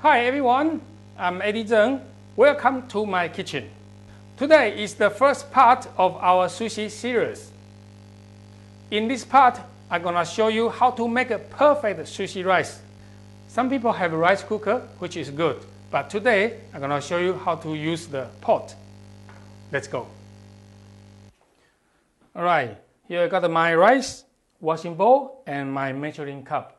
Hi everyone, I'm Eddy Tseng. Welcome to my kitchen. Today is the first part of our sushi series. In this part, I'm gonna show you how to make a perfect sushi rice. Some people have a rice cooker, which is good, but today I'm gonna show you how to use the pot. Let's go. Alright, here I got my rice, washing bowl, and my measuring cup.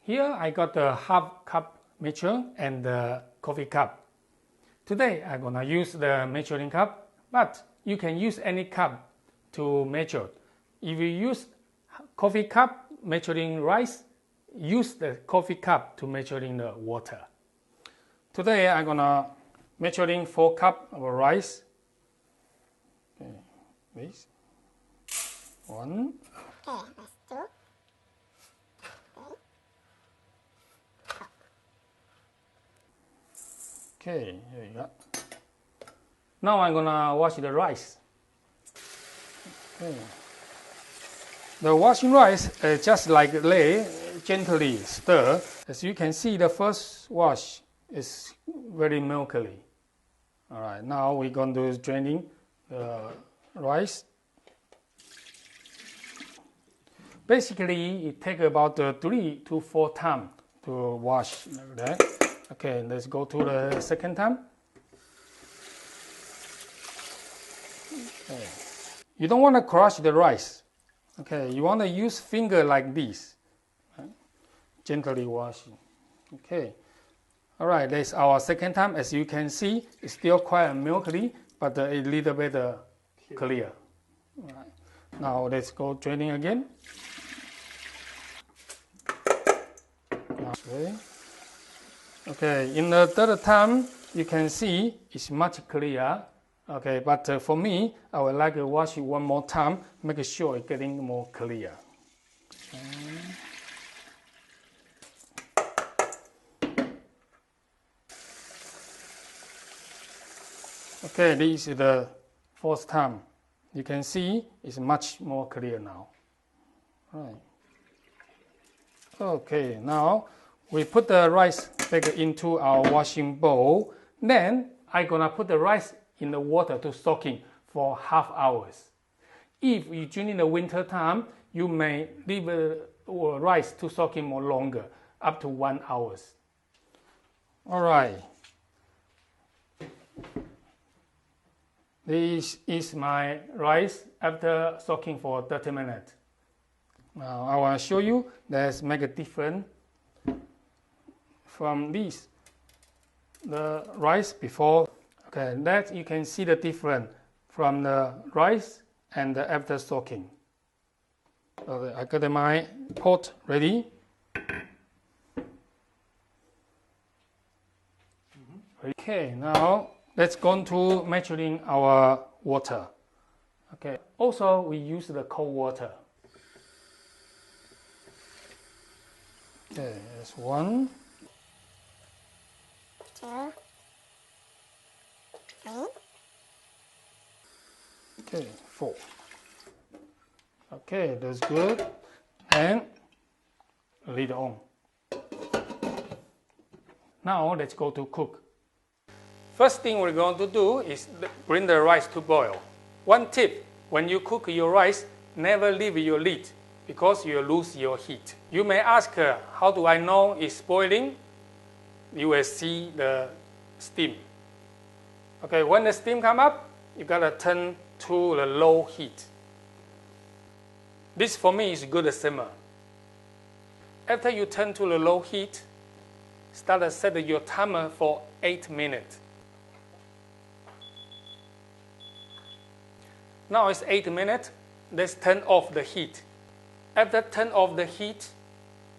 Here I got the half cup measure and the coffee cup. Today I'm gonna use the measuring cup, but you can use any cup to measure. If you use coffee cup measuring rice, use the coffee cup to measuring the water. Today I'm gonna measuring 4 cups of rice. Okay, this 1. Okay, that's 2. Okay, here you go. Now I'm gonna wash the rice. Okay. The washing rice just like lay, gently stir. As you can see, the first wash is very milky. All right, now we're going to draining the rice. Basically, it takes about 3 to 4 times to wash like that. Okay, let's go to the second time. Okay. You don't want to crush the rice. Okay, you want to use finger like this. Right? Gently washing. Okay. All right, that's our second time. As you can see, it's still quite milky, but a little bit clear. All right. Now let's go draining again. Okay. Okay, in the third time, you can see it's much clearer. Okay, but for me, I would like to wash it one more time, make sure it's getting more clear. Okay, this is the fourth time. You can see it's much more clear now. Right. Okay, now we put the rice back into our washing bowl. Then I'm gonna put the rice in the water to soaking for half hours. If you during the winter time, you may leave the rice to soaking more longer, up to 1 hour. All right. This is my rice after soaking for 30 minutes. Now I want to show you let's make a difference from this. The rice before, okay, that you can see the difference from the rice and the after soaking. Okay, I got my pot ready. Okay, now let's go to measuring our water. Okay, also we use the cold water. Okay, that's 1. 2. 3. Okay, 4. Okay, that's good. And lid on. Now let's go to cook. First thing we're going to do is bring the rice to boil. One tip, when you cook your rice, never leave your lid because you lose your heat. You may ask, how do I know it's boiling? You will see the steam. Okay, when the steam come up, you gotta turn to the low heat. This for me is good simmer. After you turn to the low heat, start to set your timer for 8 minutes. Now it's 8 minutes. Let's turn off the heat. After turn off the heat,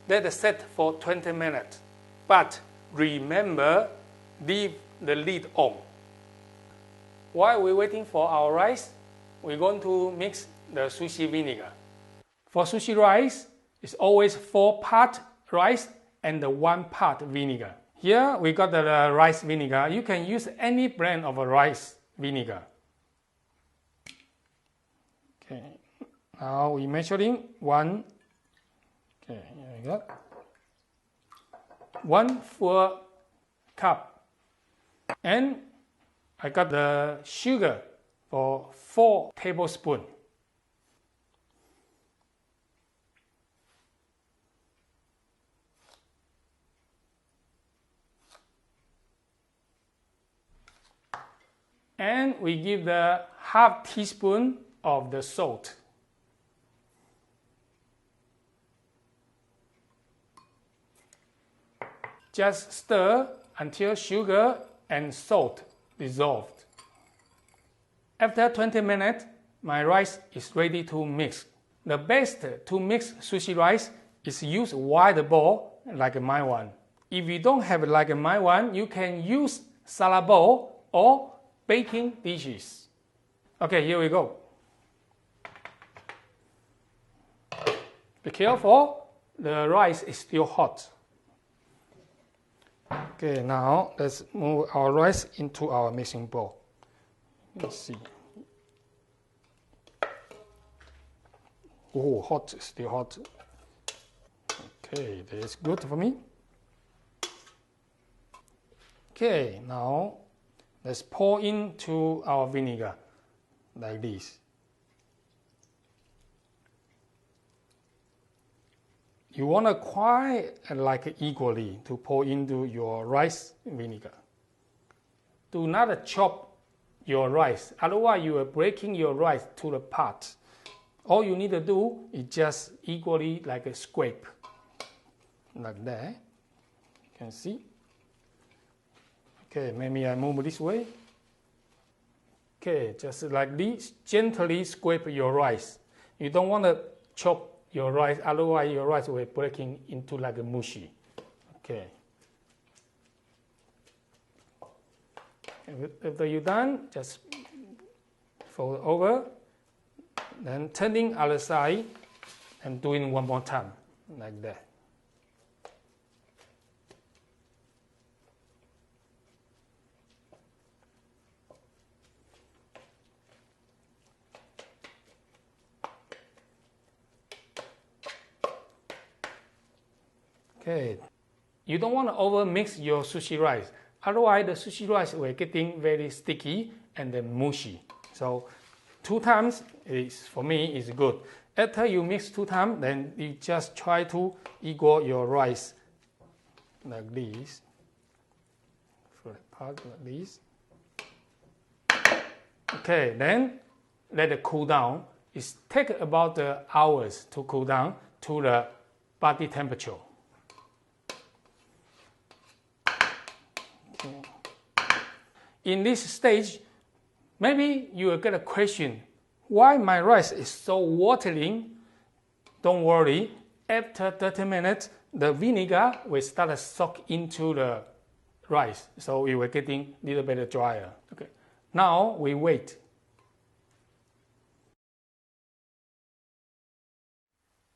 let it set for 20 minutes. But remember, leave the lid on. While we're waiting for our rice, we're going to mix the sushi vinegar. For sushi rice, it's always 4 parts rice and 1 part vinegar. Here we got the rice vinegar. You can use any brand of a rice vinegar. Okay, now we're measuring 1. Okay, here we go. 1 full cup, and I got the sugar for 4 tablespoons. And we give the half teaspoon of the salt. Just stir until sugar and salt dissolved. After 20 minutes, my rice is ready to mix. The best to mix sushi rice is use wide bowl like my one. If you don't have like my one, you can use salad bowl or baking dishes. Okay, here we go. Be careful, the rice is still hot. Okay, now let's move our rice into our mixing bowl. Let's see. Oh, hot, still hot. Okay, that's good for me. Okay, now let's pour into our vinegar like this. You want to quite like equally to pour into your rice vinegar. Do not chop your rice, otherwise you are breaking your rice to the pot. All you need to do is just equally like a scrape, like that. You can see. Okay, maybe I move this way. Okay, just like this, gently scrape your rice. You don't want to chop your rice, otherwise your rice will breaking into like a mushy. Okay. After you're done, just fold over, then turning other side and doing one more time, like that. Okay, you don't want to over mix your sushi rice, otherwise the sushi rice will getting very sticky and then mushy. So 2 times is for me is good. After you mix 2 times, then you just try to equal your rice like this. For the part like this. Okay, then let it cool down. It takes about hours to cool down to the body temperature. In this stage, maybe you will get a question, why my rice is so watery? Don't worry, after 30 minutes, the vinegar will start to soak into the rice, so it will getting a little bit drier. Okay, now we wait.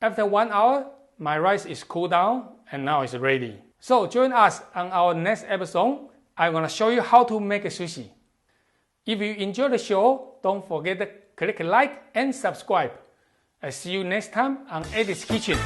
After 1 hour, my rice is cooled down and now it's ready. So join us on our next episode. I'm going to show you how to make a sushi. If you enjoy the show, don't forget to click like and subscribe. I'll see you next time on Eddy's Kitchen.